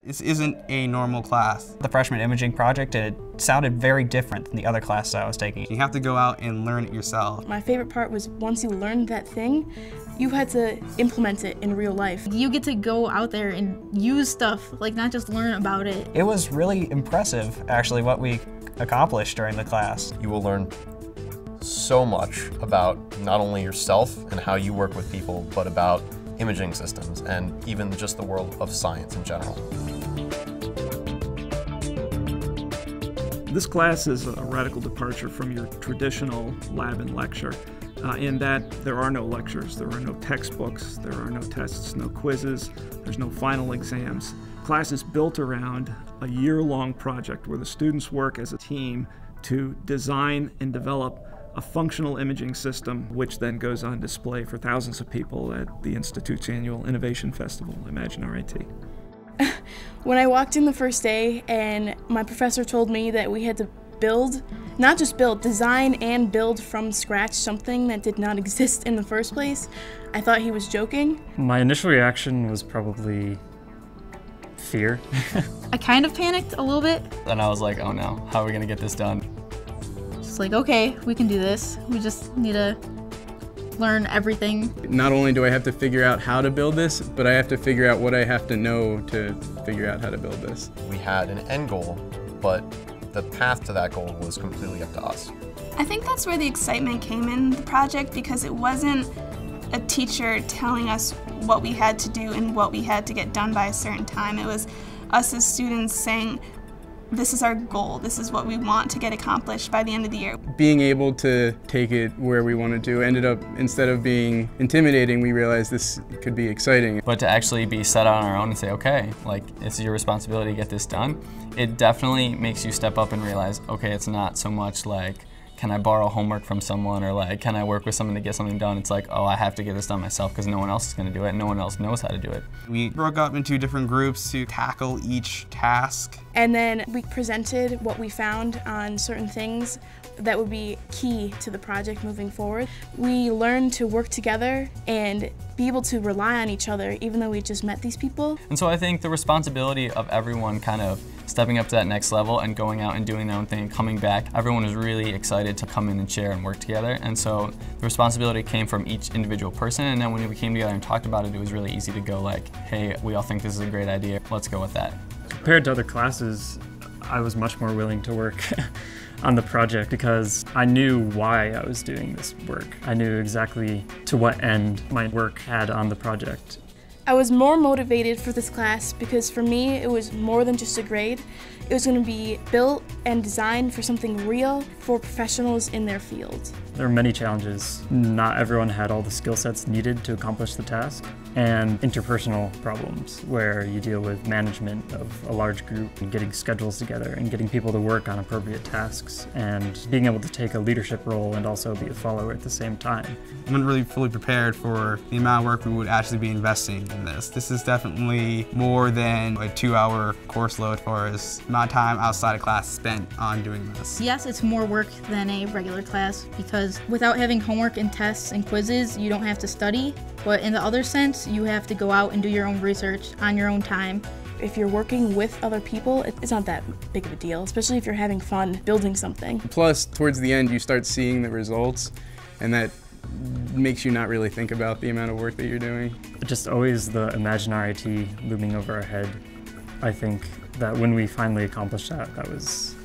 This isn't a normal class. The freshman imaging project, it sounded very different than the other classes I was taking. You have to go out and learn it yourself. My favorite part was once you learned that thing, you had to implement it in real life. You get to go out there and use stuff, like not just learn about it. It was really impressive, actually, what we accomplished during the class. You will learn so much about not only yourself and how you work with people, but about imaging systems and even just the world of science in general. This class is a radical departure from your traditional lab and lecture in that there are no lectures, there are no textbooks, there are no tests, no quizzes, there's no final exams. Class is built around a year-long project where the students work as a team to design and develop a functional imaging system, which then goes on display for thousands of people at the Institute's annual Innovation Festival, Imagine RIT. When I walked in the first day and my professor told me that we had to build, not just build, design and build from scratch something that did not exist in the first place, I thought he was joking. My initial reaction was probably fear. I kind of panicked a little bit. And I was like, oh no, how are we gonna get this done? Just like, okay, we can do this. We just need to learn everything. Not only do I have to figure out how to build this, but I have to figure out what I have to know to figure out how to build this. We had an end goal, but the path to that goal was completely up to us. I think that's where the excitement came in the project, because it wasn't a teacher telling us what we had to do and what we had to get done by a certain time. It was us as students saying, this is our goal, this is what we want to get accomplished by the end of the year. Being able to take it where we wanted to ended up, instead of being intimidating, we realized this could be exciting. But to actually be set out on our own and say, okay, like, it's your responsibility to get this done, it definitely makes you step up and realize, okay, it's not so much like, can I borrow homework from someone, or like, can I work with someone to get something done? It's like, oh, I have to get this done myself because no one else is going to do it and no one else knows how to do it. We broke up into different groups to tackle each task. And then we presented what we found on certain things that would be key to the project moving forward. We learned to work together and be able to rely on each other even though we just met these people. And so I think the responsibility of everyone kind of stepping up to that next level and going out and doing their own thing, coming back, everyone was really excited to come in and share and work together. And so the responsibility came from each individual person, and then when we came together and talked about it, it was really easy to go like, hey, we all think this is a great idea, let's go with that. Compared to other classes, I was much more willing to work on the project because I knew why I was doing this work. I knew exactly to what end my work had on the project. I was more motivated for this class because for me it was more than just a grade. It was going to be built and designed for something real for professionals in their field. There were many challenges. Not everyone had all the skill sets needed to accomplish the task, and interpersonal problems where you deal with management of a large group and getting schedules together and getting people to work on appropriate tasks and being able to take a leadership role and also be a follower at the same time. I'm not really fully prepared for the amount of work we would actually be investing in this. This is definitely more than a 2-hour course load as far as the amount of time outside of class spent on doing this. Yes, it's more work than a regular class because without having homework and tests and quizzes, you don't have to study. But in the other sense, you have to go out and do your own research on your own time. If you're working with other people, it's not that big of a deal, especially if you're having fun building something. Plus, towards the end, you start seeing the results, and that makes you not really think about the amount of work that you're doing. Just always the Imagine RIT looming over our head. I think that when we finally accomplished that, that was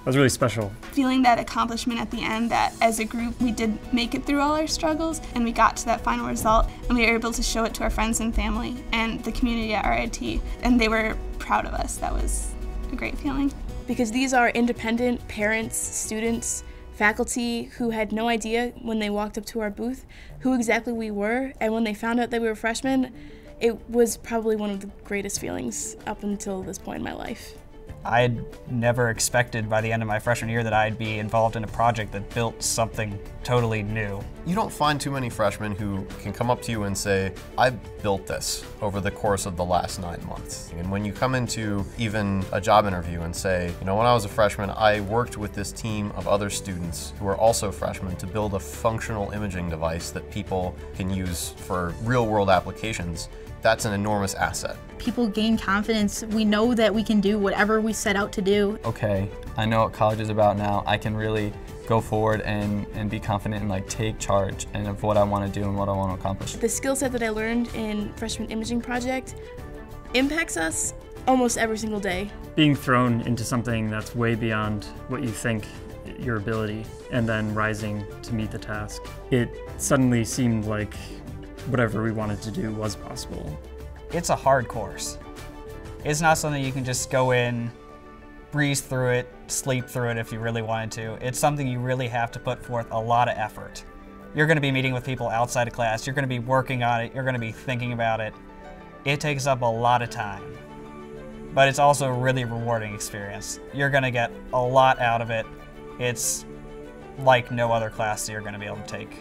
really special. Feeling that accomplishment at the end, that as a group we did make it through all our struggles and we got to that final result and we were able to show it to our friends and family and the community at RIT, and they were proud of us. That was a great feeling. Because these are independent parents, students, faculty who had no idea when they walked up to our booth who exactly we were, and when they found out that we were freshmen, it was probably one of the greatest feelings up until this point in my life. I had never expected by the end of my freshman year that I'd be involved in a project that built something totally new. You don't find too many freshmen who can come up to you and say, I built this over the course of the last 9 months. And when you come into even a job interview and say, you know, when I was a freshman, I worked with this team of other students who are also freshmen to build a functional imaging device that people can use for real-world applications, that's an enormous asset. People gain confidence. We know that we can do whatever we set out to do. Okay, I know what college is about now. I can really go forward and be confident and like take charge and of what I want to do and what I want to accomplish. The skill set that I learned in freshman imaging project impacts us almost every single day. Being thrown into something that's way beyond what you think your ability and then rising to meet the task, it suddenly seemed like whatever we wanted to do was possible. It's a hard course. It's not something you can just go in, breeze through it, sleep through it if you really wanted to. It's something you really have to put forth a lot of effort. You're going to be meeting with people outside of class, you're going to be working on it, you're going to be thinking about it. It takes up a lot of time, but it's also a really rewarding experience. You're going to get a lot out of it. It's like no other class that you're going to be able to take.